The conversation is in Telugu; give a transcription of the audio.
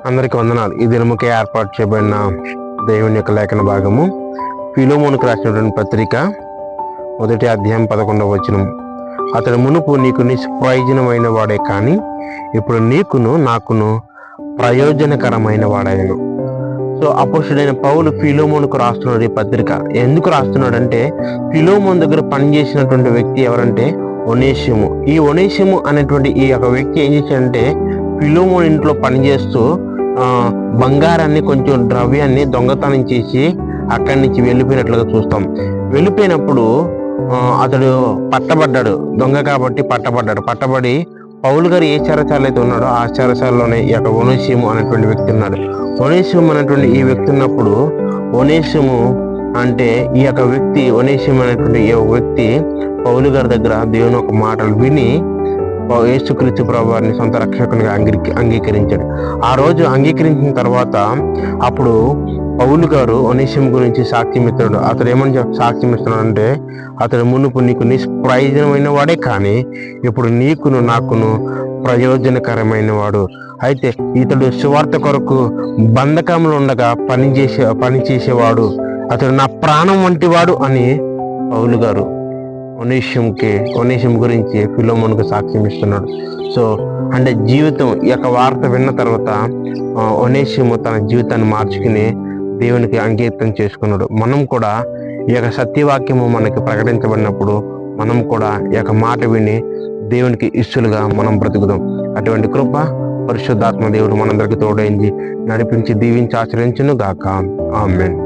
అందరికీ వందనాలు. ఈ దినముకే ఏర్పాటు చేయబడిన దేవుని యొక్క లేఖన భాగము ఫిలోమోనుకు రాసినటువంటి పత్రిక 1వ అధ్యాయం 11వ వచనం. అతడు మునుపు నీకు నిష్ప్రయోజనమైన వాడే కానీ ఇప్పుడు నీకును నాకును ప్రయోజనకరమైన వాడాయను. సో అపోస్తుడైన పౌలు ఫిలోమోనుకు రాస్తున్నాడు ఈ పత్రిక. ఎందుకు రాస్తున్నాడంటే, ఫిలోమోను దగ్గర పనిచేసినటువంటి వ్యక్తి ఎవరంటే ఒనేసిము. ఈ ఒనేసిము అనేటువంటి ఈ యొక్క వ్యక్తి ఏం చేశాడంటే, ఫిలోమోను ఇంట్లో పనిచేస్తూ బంగారాన్ని, కొంచెం ద్రవ్యాన్ని దొంగతనం చేసి అక్కడి నుంచి వెళ్ళిపోయినట్లుగా చూస్తాం. వెళ్ళిపోయినప్పుడు అతడు పట్టబడ్డాడు, దొంగ కాబట్టి పట్టబడి పౌలు గారు ఏ చెరసాల అయితే ఉన్నాడో ఆ చెరసాలలోనే ఈ యొక్క ఒనేసిము అనేటువంటి వ్యక్తి ఉన్నాడు. ఒనేసిము అనేటువంటి ఈ వ్యక్తి ఉన్నప్పుడు, ఒనేసిము అంటే ఈ యొక్క వ్యక్తి, ఒనేసిము అనేటువంటి ఈ వ్యక్తి పౌలు గారి దగ్గర దేవుని ఒక మాటలు విని యేసుక్రీస్తు ప్రభువారిని సొంత రక్షకునిగా అంగీకరించాడు. ఆ రోజు అంగీకరించిన తర్వాత అప్పుడు పౌలు గారు ఒనేసిము గురించి సాక్ష్యం ఇస్తాడు. అతడు ఏమని సాక్ష్యం ఇస్తున్నాడు అంటే, అతడు మునుపు నీకు నిష్ప్రయోజనమైన వాడే కానీ ఇప్పుడు నీకును నాకును ప్రయోజనకరమైన వాడు. అయితే ఇతడు సువార్త కొరకు బంధకంలో ఉండగా పనిచేసేవాడు. అతడు నా ప్రాణం వంటి వాడు అని పౌలు గారు ఒనేసిము గురించి ఫిలోమోనుకు సాక్ష్యం ఇస్తున్నాడు. సో అంటే జీవితం, ఈ యొక్క వార్త విన్న తర్వాత ఒనేసిము తన జీవితాన్ని మార్చుకుని దేవునికి అంకితం చేసుకున్నాడు. మనం కూడా ఈ యొక్క సత్యవాక్యము మనకి ప్రకటించబడినప్పుడు మనం కూడా ఈ యొక్క మాట విని దేవునికి ఇష్టలుగా మనం బ్రతుకుదాం. అటువంటి కృప పరిశుద్ధాత్మ దేవుడు మనందరికీ తోడైంది, నడిపించి దీవించి ఆచరించును గాక. ఆమేన్.